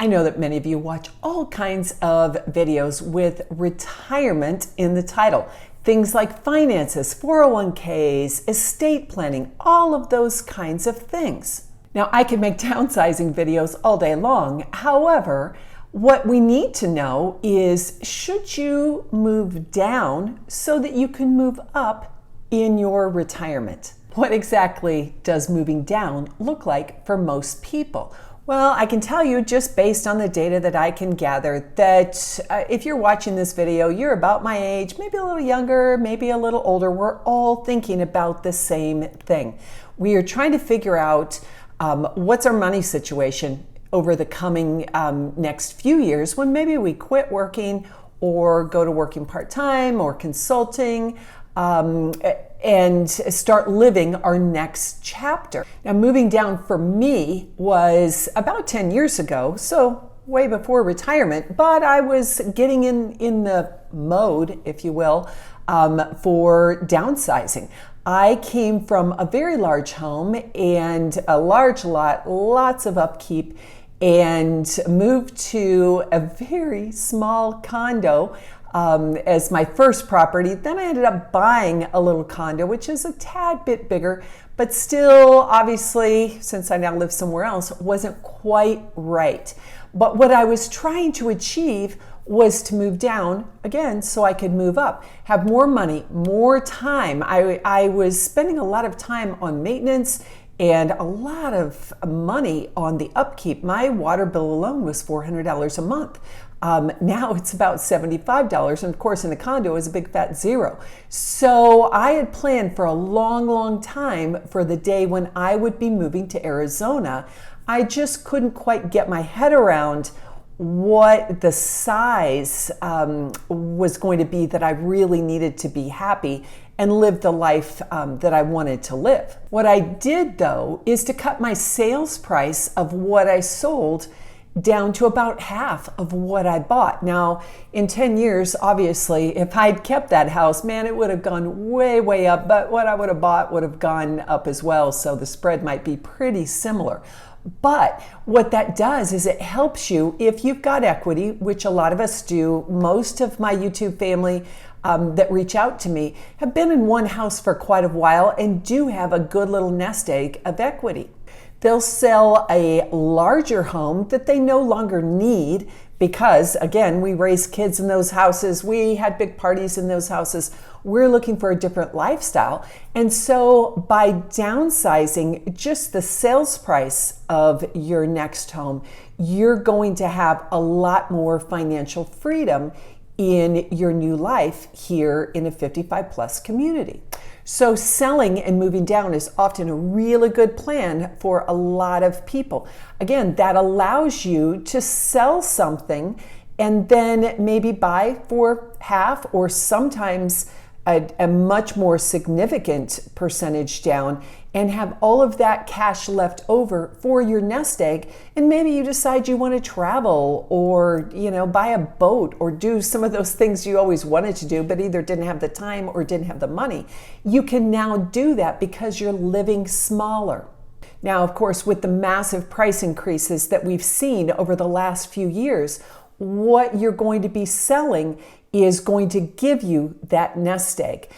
I know that many of you watch all kinds of videos with retirement in the title. Things like finances, 401ks, estate planning, all of those kinds of things. Now, I could make downsizing videos all day long. However, what we need to know is, should you move down so that you can move up in your retirement? What exactly does moving down look like for most people? Well, I can tell you just based on the data that I can gather that if you're watching this video, you're about my age, maybe a little younger, maybe a little older. We're all thinking about the same thing. We are trying to figure out what's our money situation over the coming next few years when maybe we quit working or go to working part-time or consulting and start living our next chapter. Now, moving down for me was about 10 years ago, so way before retirement, but I was getting in the mode, if you will, for downsizing. I came from a very large home and a large lot, lots of upkeep, and moved to a very small condo as my first property. Then I ended up buying a little condo, which is a tad bit bigger, but still, obviously, since I now live somewhere else, wasn't quite right. But what I was trying to achieve was to move down again so I could move up, have more money, more time. I was spending a lot of time on maintenance and a lot of money on the upkeep. My water bill alone was $400 a month. Now it's about $75, and of course in a condo is a big fat zero. So I had planned for a long, long time for the day when I would be moving to Arizona. I just couldn't quite get my head around what the size was going to be that I really needed to be happy and live the life that I wanted to live. What I did though is to cut my sales price of what I sold down to about half of what I bought. Now, in 10 years, obviously, if I'd kept that house, man, it would have gone way, way up, but what I would have bought would have gone up as well, so the spread might be pretty similar. But what that does is it helps you if you've got equity, which a lot of us do. Most of my YouTube family that reach out to me have been in one house for quite a while and do have a good little nest egg of equity. They'll sell a larger home that they no longer need because, again, we raised kids in those houses. We had big parties in those houses. We're looking for a different lifestyle. And so by downsizing just the sales price of your next home, you're going to have a lot more financial freedom in your new life here in a 55 plus community. So selling and moving down is often a really good plan for a lot of people. Again, that allows you to sell something and then maybe buy for half or sometimes a much more significant percentage down and have all of that cash left over for your nest egg. And maybe you decide you want to travel or, buy a boat or do some of those things you always wanted to do, but either didn't have the time or didn't have the money. You can now do that because you're living smaller. Now, of course, with the massive price increases that we've seen over the last few years, what you're going to be selling is going to give you that nest egg.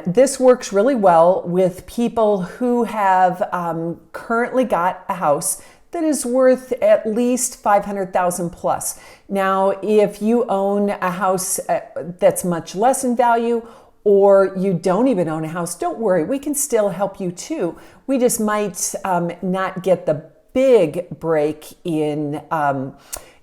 This works really well with people who have currently got a house that is worth at least $500,000 plus. Now, if you own a house that's much less in value, or you don't even own a house, don't worry, we can still help you too. We just might not get the big break in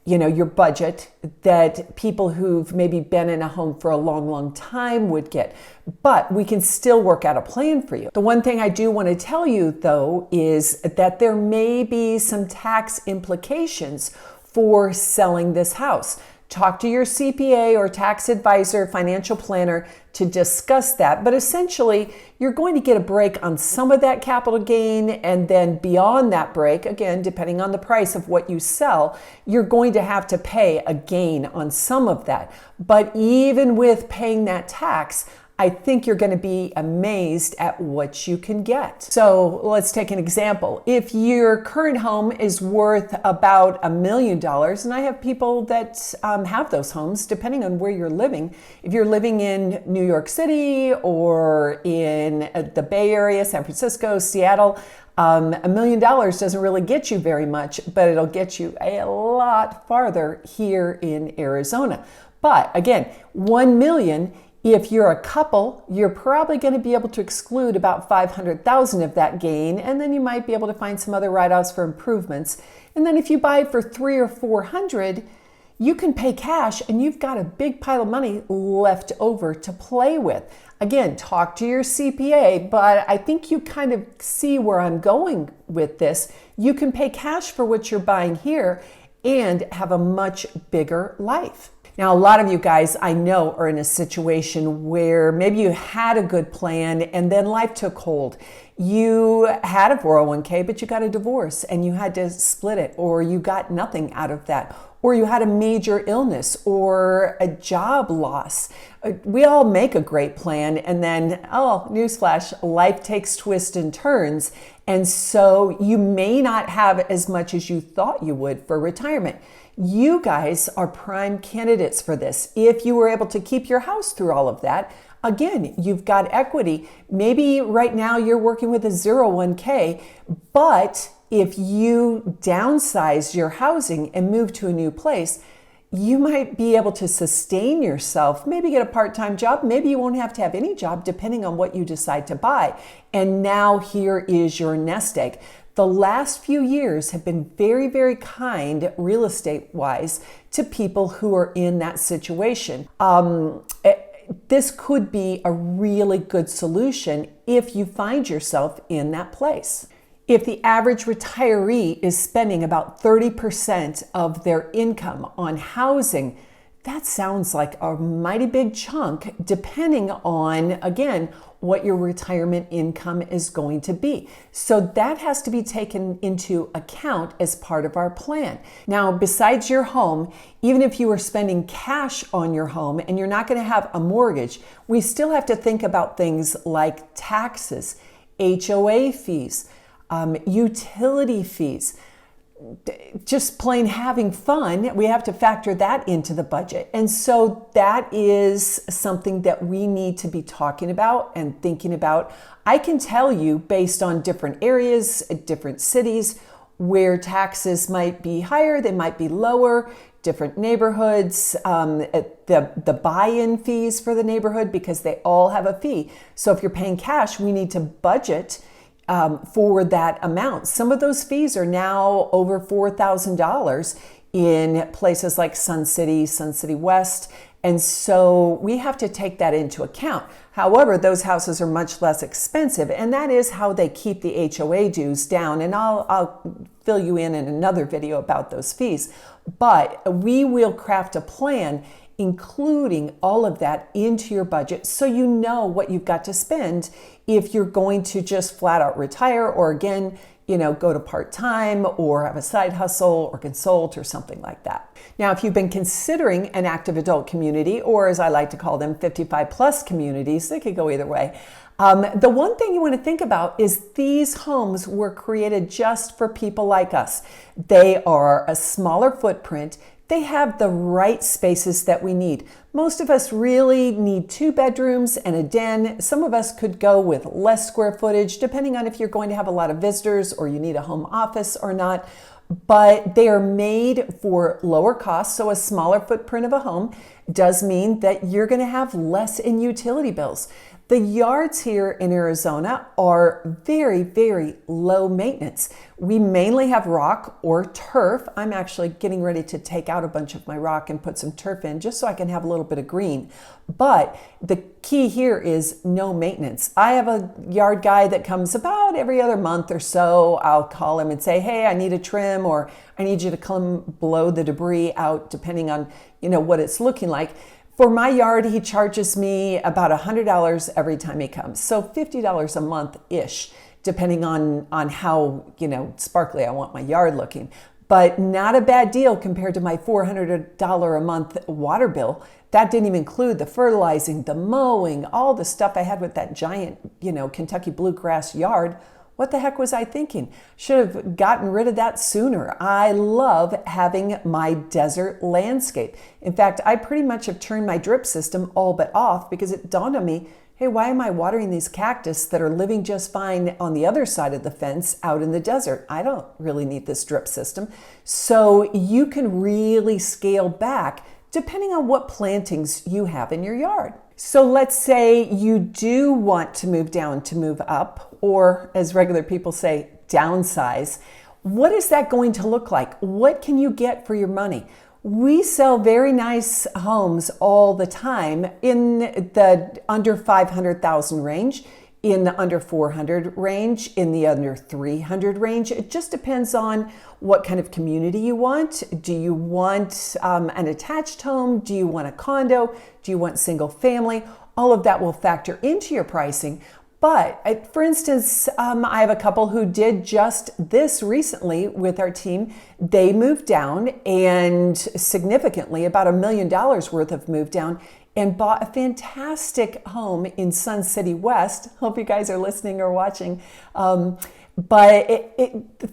your budget that people who've maybe been in a home for a long, long time would get. But we can still work out a plan for you. The one thing I do want to tell you, though, is that there may be some tax implications for selling this house. Talk to your CPA or tax advisor, financial planner to discuss that. But essentially, you're going to get a break on some of that capital gain. And then beyond that break, again, depending on the price of what you sell, you're going to have to pay a gain on some of that. But even with paying that tax, I think you're going to be amazed at what you can get. So let's take an example. If your current home is worth about $1 million, and I have people that have those homes, depending on where you're living. If you're living in New York City or in the Bay Area, San Francisco, Seattle, $1 million doesn't really get you very much, but it'll get you a lot farther here in Arizona. But again, 1 million, if you're a couple, you're probably going to be able to exclude about 500,000 of that gain, and then you might be able to find some other write-offs for improvements. And then if you buy it for 300 or 400, you can pay cash and you've got a big pile of money left over to play with. Again, talk to your CPA, but I think you kind of see where I'm going with this. You can pay cash for what you're buying here and have a much bigger life. Now, a lot of you guys I know are in a situation where maybe you had a good plan and then life took hold. You had a 401k, but you got a divorce and you had to split it, or you got nothing out of that, or you had a major illness or a job loss. We all make a great plan and then, oh, newsflash, life takes twists and turns. And so you may not have as much as you thought you would for retirement. You guys are prime candidates for this. If you were able to keep your house through all of that, again, you've got equity. Maybe right now you're working with a 01k, but if you downsize your housing and move to a new place, you might be able to sustain yourself, maybe get a part-time job. Maybe you won't have to have any job depending on what you decide to buy. And now here is your nest egg. The last few years have been very, very kind real estate wise to people who are in that situation. This could be a really good solution if you find yourself in that place. If the average retiree is spending about 30% of their income on housing, that sounds like a mighty big chunk depending on, again, what your retirement income is going to be. So that has to be taken into account as part of our plan. Now, besides your home, even if you are spending cash on your home and you're not going to have a mortgage, we still have to think about things like taxes, HOA fees, utility fees, just plain having fun. We have to factor that into the budget. And so that is something that we need to be talking about and thinking about. I can tell you based on different areas, different cities, where taxes might be higher, they might be lower, different neighborhoods, the buy-in fees for the neighborhood, because they all have a fee. So if you're paying cash, we need to budget for that amount. Some of those fees are now over $4,000 in places like Sun City West. And so we have to take that into account. However, those houses are much less expensive, and that is how they keep the HOA dues down. And I'll fill you in another video about those fees. But we will craft a plan including all of that into your budget so you know what you've got to spend if you're going to just flat out retire, or again, go to part-time or have a side hustle or consult or something like that. Now, if you've been considering an active adult community, or as I like to call them, 55 plus communities, they could go either way. The one thing you want to think about is these homes were created just for people like us. They are a smaller footprint. They have the right spaces that we need. Most of us really need 2 bedrooms and a den. Some of us could go with less square footage, depending on if you're going to have a lot of visitors or you need a home office or not. But they are made for lower costs. So a smaller footprint of a home does mean that you're going to have less in utility bills. The yards here in Arizona are very, very low maintenance. We mainly have rock or turf. I'm actually getting ready to take out a bunch of my rock and put some turf in just so I can have a little bit of green. But the key here is no maintenance. I have a yard guy that comes about every other month or so. I'll call him and say, hey, I need a trim, or I need you to come blow the debris out, depending on, what it's looking like. For my yard, he charges me about $100 every time he comes. So $50 a month-ish, depending on how, sparkly I want my yard looking. but not a bad deal compared to my $400 a month water bill. That didn't even include the fertilizing, the mowing, all the stuff I had with that giant, Kentucky bluegrass yard. What the heck was I thinking? Should have gotten rid of that sooner. I love having my desert landscape. In fact, I pretty much have turned my drip system all but off because it dawned on me, hey, why am I watering these cactus that are living just fine on the other side of the fence out in the desert? I don't really need this drip system. So you can really scale back depending on what plantings you have in your yard. So let's say you do want to move down to move up, or as regular people say, downsize. What is that going to look like? What can you get for your money? We sell very nice homes all the time in the under 500,000 range, in the under 400 range, in the under 300 range. It just depends on what kind of community you want. Do you want an attached home? Do you want a condo? Do you want single family? All of that will factor into your pricing. But for instance, I have a couple who did just this recently with our team. They moved down, and significantly, about $1 million worth of moved down, and bought a fantastic home in Sun City West. Hope you guys are listening or watching. But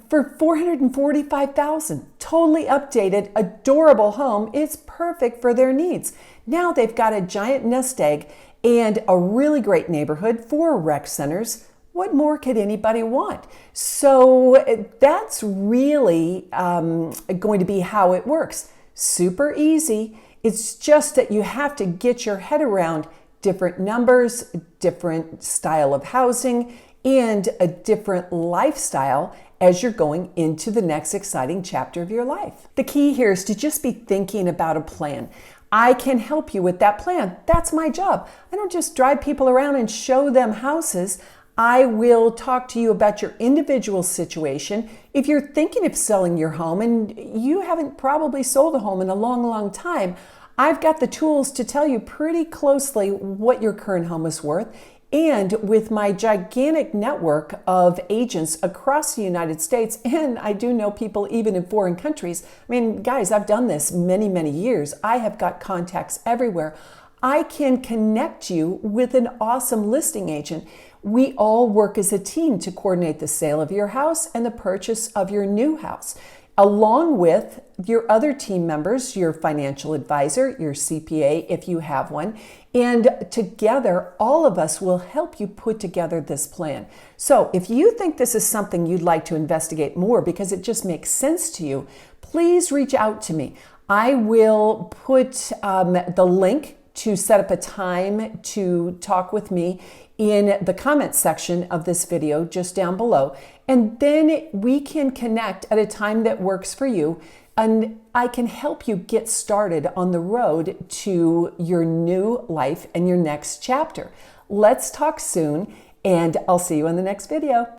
for $445,000, totally updated, adorable home. It's perfect for their needs. Now they've got a giant nest egg and a really great neighborhood, 4 rec centers. What more could anybody want? So that's really going to be how it works. Super easy. It's just that you have to get your head around different numbers, different style of housing, and a different lifestyle as you're going into the next exciting chapter of your life. The key here is to just be thinking about a plan. I can help you with that plan. That's my job. I don't just drive people around and show them houses. I will talk to you about your individual situation. If you're thinking of selling your home and you haven't probably sold a home in a long, long time, I've got the tools to tell you pretty closely what your current home is worth. And with my gigantic network of agents across the United States, and I do know people even in foreign countries. I mean, guys, I've done this many, many years. I have got contacts everywhere. I can connect you with an awesome listing agent. We all work as a team to coordinate the sale of your house and the purchase of your new house, along with your other team members, your financial advisor, your CPA, if you have one. And together, all of us will help you put together this plan. So if you think this is something you'd like to investigate more because it just makes sense to you, please reach out to me. I will put the link to set up a time to talk with me in the comments section of this video just down below. And then we can connect at a time that works for you, and I can help you get started on the road to your new life and your next chapter. Let's talk soon, and I'll see you in the next video.